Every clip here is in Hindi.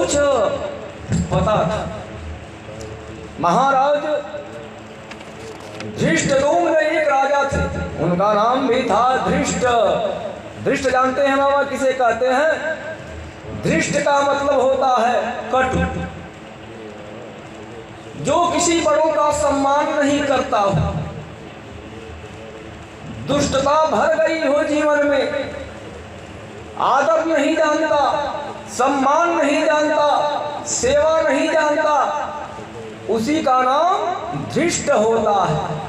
कुछ पता था। महाराज धृष्टद्युम्न एक राजा थे, उनका नाम भी था धृष्ट। धृष्ट जानते हैं बाबा किसे कहते हैं? धृष्ट का मतलब होता है कटु, जो किसी बड़ों का सम्मान नहीं करता हो, दुष्टता भर गई हो जीवन में, आदर नहीं जानता, सम्मान नहीं जानता, सेवा नहीं जानता, उसी का नाम धृष्ट होता है।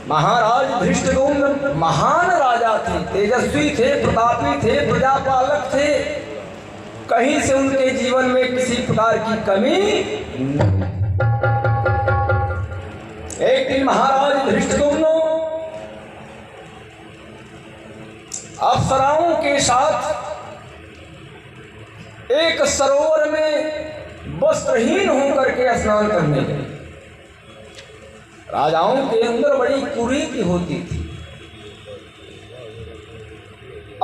महाराज धृष्टद्युम्न महान राजा थे, तेजस्वी थे, प्रतापी थे, प्रजापालक थे, कहीं से उनके जीवन में किसी प्रकार की कमी नहीं। एक दिन महाराज धृष्टद्युम्न अप्सराओं के साथ एक सरोवर में वस्त्रहीन होकर के स्नान करने गए। राजाओं के अंदर बड़ी कुरीति होती थी।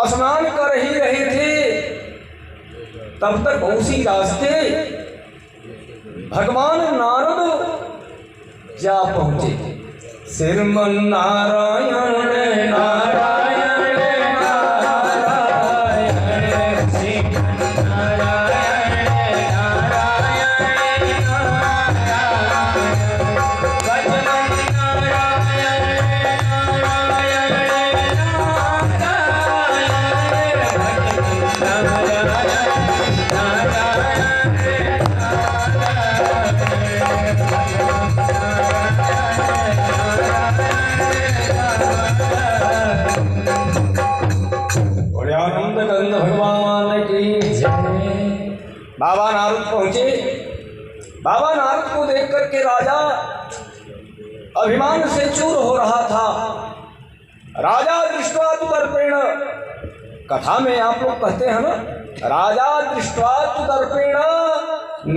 स्नान कर ही रहे थे, तब तक उसी रास्ते भगवान नारद जा पहुंचे। श्रीमन नारायण नारायण बाबा नारद पहुंचे। बाबा नारद को देख करके राजा अभिमान से चूर हो रहा था। राजा दृष्ट्वा तु दर्पेण, कथा में आप लोग कहते हैं ना, राजा दृष्ट्वा तु दर्पेण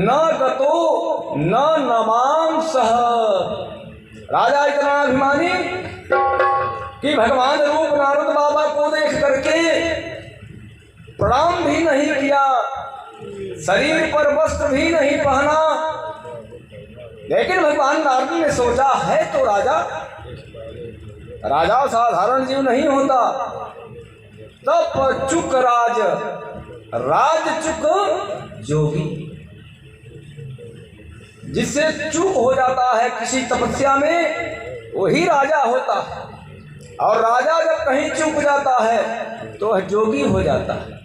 न गतो न नमाम सह। राजा इतना अभिमानी कि भगवान रूप नारद बाबा को देख करके प्रणाम भी नहीं किया, शरीर पर वस्त्र भी नहीं पहना। लेकिन भगवान नारद ने सोचा है तो राजा, राजा साधारण जीव नहीं होता। तप चुक राज, राज चुक जोगी। जिससे चूक हो जाता है किसी तपस्या में, वही राजा होता है। और राजा जब कहीं चूक जाता है तो वह जोगी हो जाता है।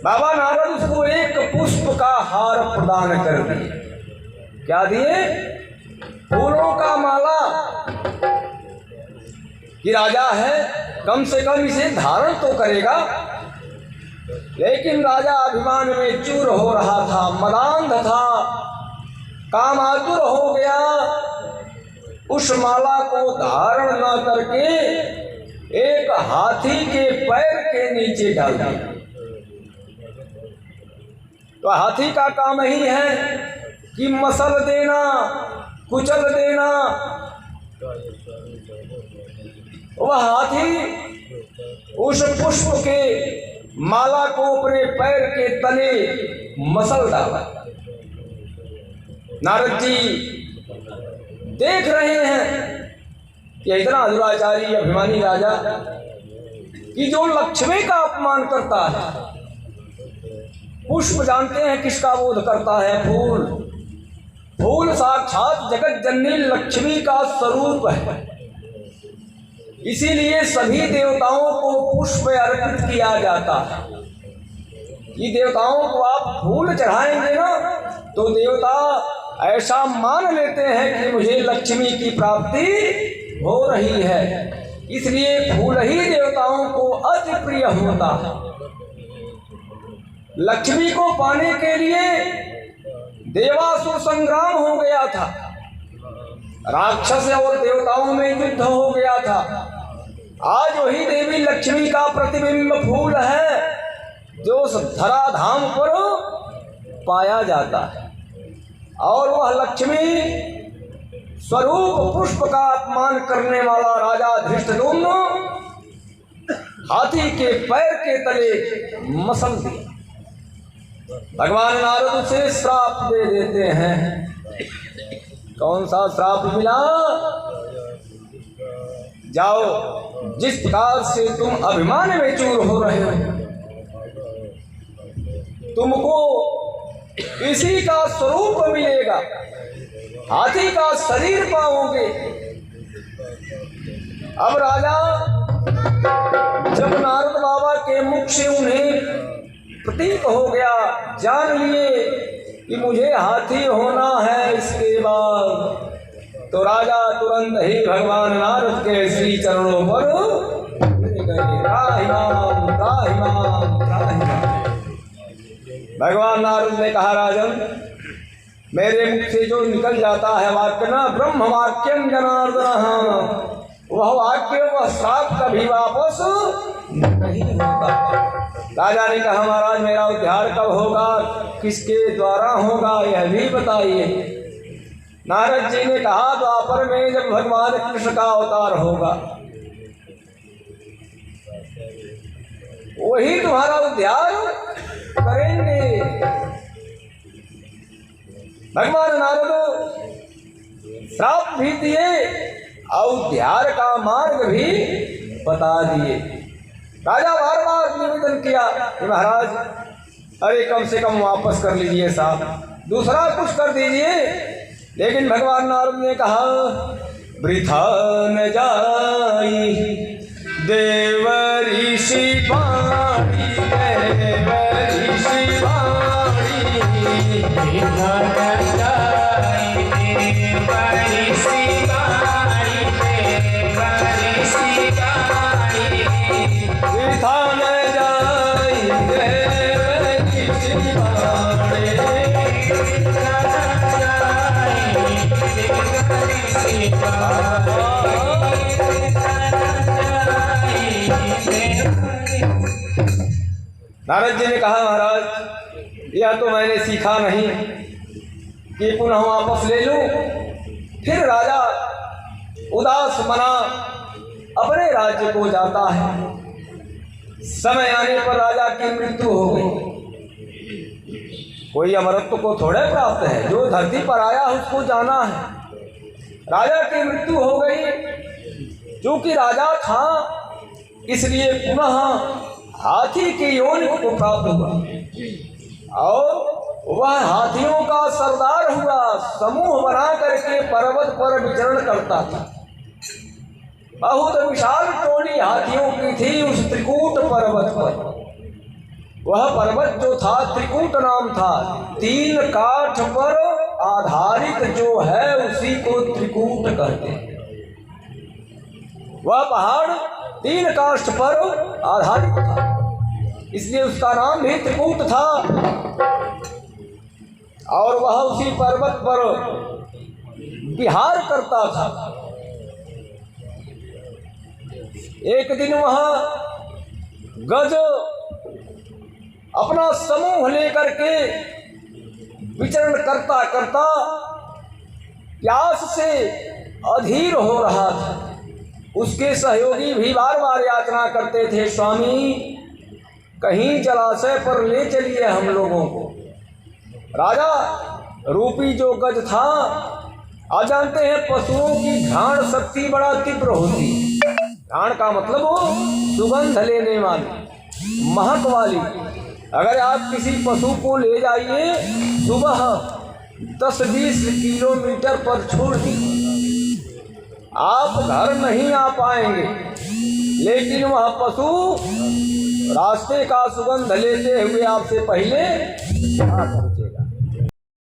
बाबा नारद उसको एक पुष्प का हार प्रदान कर दिए। क्या दिए? फूलों का माला। कि राजा है, कम से कम इसे धारण तो करेगा। लेकिन राजा अभिमान में चूर हो रहा था, मदांध था, कामातुर हो गया। उस माला को धारण न करके एक हाथी के पैर के नीचे डाल दिया। तो हाथी का काम ही है कि मसल देना, कुचल देना। वह हाथी उस पुष्प के माला को अपने पैर के तले मसल डाला। नारद जी देख रहे हैं कि इतना दुराचारी अभिमानी राजा कि जो लक्ष्मी का अपमान करता है। पुष्प जानते हैं किसका बोध करता है? फूल। फूल साक्षात जगत जननी लक्ष्मी का स्वरूप है। इसीलिए सभी देवताओं को पुष्प अर्पित किया जाता है। ये देवताओं को आप फूल चढ़ाएंगे ना, तो देवता ऐसा मान लेते हैं कि मुझे लक्ष्मी की प्राप्ति हो रही है। इसलिए फूल ही देवताओं को अति प्रिय होता है। लक्ष्मी को पाने के लिए देवासुर संग्राम हो गया था, राक्षस और देवताओं में युद्ध हो गया था। आज वही देवी लक्ष्मी का प्रतिबिंब फूल है जो धराधाम पर पाया जाता है। और वह लक्ष्मी स्वरूप पुष्प का अपमान करने वाला राजा धृष्टद्युम्न हाथी के पैर के तले मसल दिया। भगवान नारद उसे श्राप दे देते हैं। कौन सा श्राप मिला? जाओ, जिस प्रकार से तुम अभिमान में चूर हो रहे हो, तुमको इसी का स्वरूप मिलेगा, हाथी का शरीर पाओगे। अब राजा जब नारद बाबा के मुख से उन्हें प्रतीक हो गया, जान लिए कि मुझे हाथी होना है इसके बाद, तो राजा तुरंत ही भगवान नारद के श्री चरणों पर गिर गए। राहिमाम राहिमाम राहिमाम। भगवान नारद ने कहा, राजन, मेरे मुख से जो निकल जाता है वाक्य ना, ब्रह्म वाक्यम जनार्दन, वह वाक्य वह श्राप कभी वापस नहीं होगा। राजा ने कहा, महाराज मेरा उद्धार कब होगा, किसके द्वारा होगा, यह भी बताइए। नारद जी ने कहा, द्वापर में जब भगवान कृष्ण का अवतार होगा, वही तुम्हारा उद्धार करेंगे। भगवान नारद श्राप भी दिए और उद्धार का मार्ग भी बता दिए। राजा बार बार निवेदन किया कि महाराज, अरे कम से कम वापस कर लीजिए साहब, दूसरा कुछ कर दीजिए। लेकिन भगवान नारद ने कहा, वृथा न जाई देव ऋषि वाणी, देव ऋषि वाणी, वृथा न जाई देव ऋषि वाणी, देव ऋषि वाणी, वृथा न जाई देव ऋषि वाणी। नारद जी ने कहा, महाराज यह तो मैंने सीखा नहीं कि पुनः वापस ले लूं। फिर राजा उदास मना अपने राज्य को जाता है। समय आने पर राजा की मृत्यु हो गई। कोई अमरत्व को थोड़े प्राप्त है, जो धरती पर आया उसको जाना है। राजा की मृत्यु हो गई। क्योंकि राजा था इसलिए पुनः हाथी की योनि को प्राप्त हुआ और वह हाथियों का सरदार हुआ। समूह बना करके पर्वत पर विचरण करता था। बहुत विशाल टोली हाथियों की थी उस त्रिकूट पर्वत पर। वह पर्वत जो था त्रिकूट नाम था। 3 काठ पर आधारित जो है उसी को त्रिकूट कहते हैं। वह पहाड़ 3 काष्ठ पर आधारित था, इसलिए उसका नाम भी त्रिकूट था। और वह उसी पर्वत पर विहार करता था। एक दिन वह गज अपना समूह लेकर के विचरण करता करता प्यास से अधीर हो रहा था। उसके सहयोगी भी बार बार याचना करते थे, स्वामी कहीं जलाशय पर ले चलिए हम लोगों को। राजा रूपी जो गज था, आप जानते हैं पशुओं की घ्राण शक्ति बड़ा तीव्र होती है। घ्राण का मतलब वो सुगंध लेने वाली, महक वाली। अगर आप किसी पशु को ले जाइए सुबह 10-20 किलोमीटर पर छोड़ दीजिए, आप घर नहीं आ पाएंगे, लेकिन वह पशु रास्ते का सुगंध लेते हुए आपसे पहले